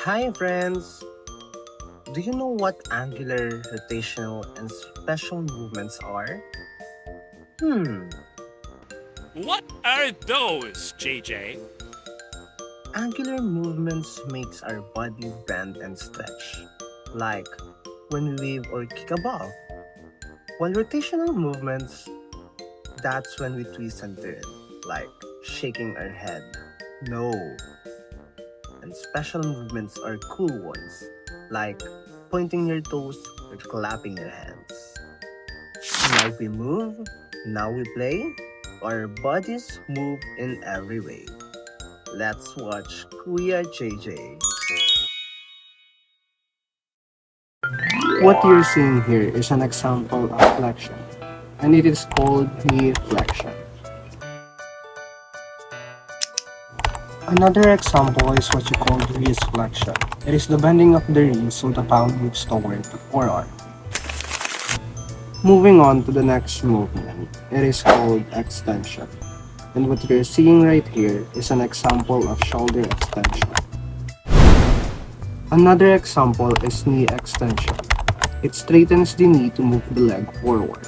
Hi friends! Do you know what angular, rotational, and special movements are? Hmm, What are those, JJ? angular movements makes our body bend and stretch, like when we wave or kick a ball. While rotational movements, that's when we twist and turn, like shaking our head. No. And special movements are cool ones, like pointing your toes or clapping your hands. Now we move, now we play, our bodies move in every way. Let's watch Kuya JJ. What you're seeing here is an example of flexion, and it is called knee flexion. Another example is what you call wrist flexion. It is the bending of the wrist so the palm moves toward the forearm. Moving on to the next movement, it is called extension. And what you're seeing right here is an example of shoulder extension. Another example is knee extension. It straightens the knee to move the leg forward.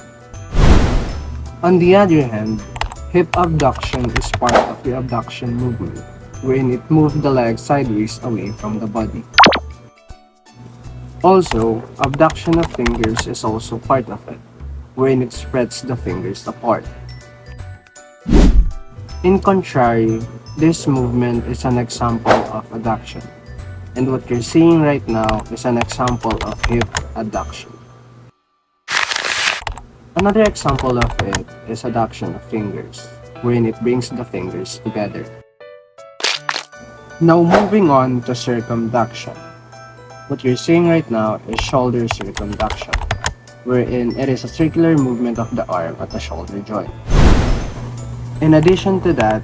On the other hand, hip abduction is part of the abduction movement, wherein it moves the leg sideways away from the body. Also, abduction of fingers is also part of it, wherein it spreads the fingers apart. In contrary, this movement is an example of adduction, and what you're seeing right now is an example of hip adduction. Another example of it is adduction of fingers, wherein it brings the fingers together. Now moving on to circumduction. What you're seeing right now is shoulder circumduction, wherein it is a circular movement of the arm at the shoulder joint. In addition to that,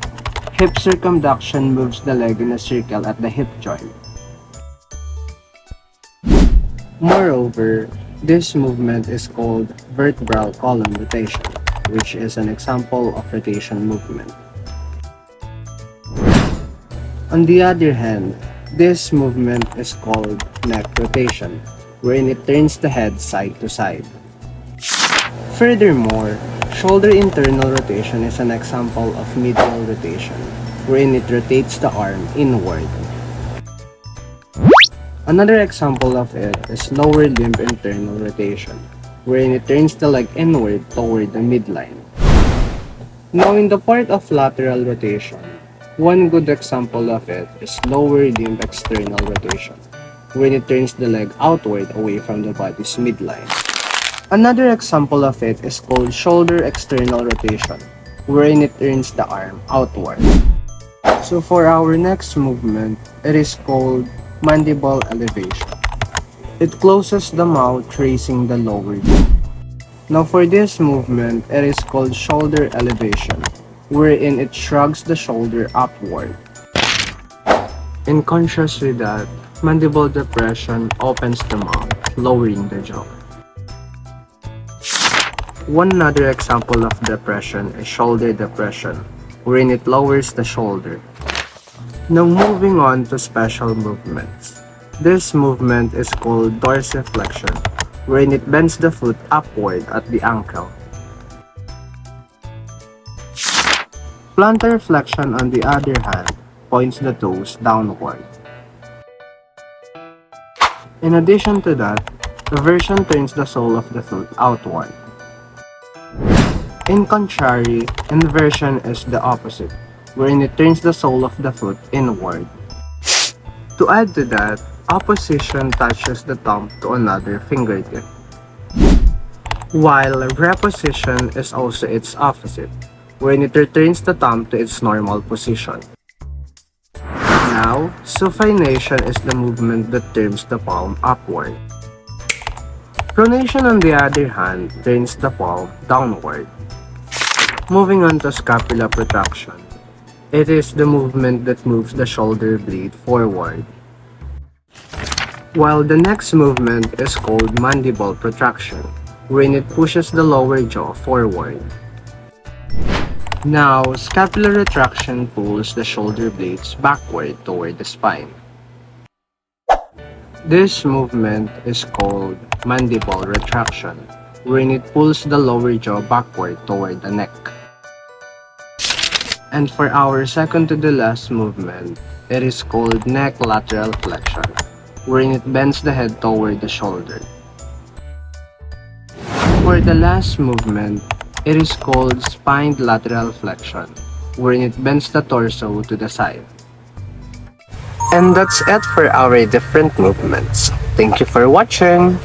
hip circumduction moves the leg in a circle at the hip joint. Moreover, this movement is called vertebral column rotation, which is an example of rotation movement. On the other hand, this movement is called neck rotation, wherein it turns the head side to side. Furthermore, shoulder internal rotation is an example of medial rotation, wherein it rotates the arm inward. Another example of it is lower limb internal rotation, wherein it turns the leg inward toward the midline. Now in the part of lateral rotation, one good example of it is lower limb external rotation, when it turns the leg outward away from the body's midline. Another example of it is called shoulder external rotation, wherein it turns the arm outward. So for our next movement, it is called mandible elevation. It closes the mouth raising the lower jaw. Now for this movement, it is called shoulder elevation, wherein it shrugs the shoulder upward. In contrast with that, mandible depression opens the mouth, lowering the jaw. One other example of depression is shoulder depression, wherein it lowers the shoulder. Now moving on to special movements. This movement is called dorsiflexion, wherein it bends the foot upward at the ankle. Plantar flexion, on the other hand, points the toes downward. In addition to that, reversion turns the sole of the foot outward. In contrary, inversion is the opposite, wherein it turns the sole of the foot inward. To add to that, opposition touches the thumb to another fingertip, while reposition is also its opposite, when it returns the thumb to its normal position. Now, supination is the movement that turns the palm upward. Pronation, on the other hand, turns the palm downward. Moving on to scapula protraction. It is the movement that moves the shoulder blade forward. While the next movement is called mandible protraction, wherein it pushes the lower jaw forward. Now, scapular retraction pulls the shoulder blades backward toward the spine. This movement is called mandible retraction, wherein it pulls the lower jaw backward toward the neck. And for our second to the last movement, it is called neck lateral flexion, wherein it bends the head toward the shoulder. For the last movement, it is called spine lateral flexion, wherein it bends the torso to the side. And that's it for our different movements. Thank you for watching!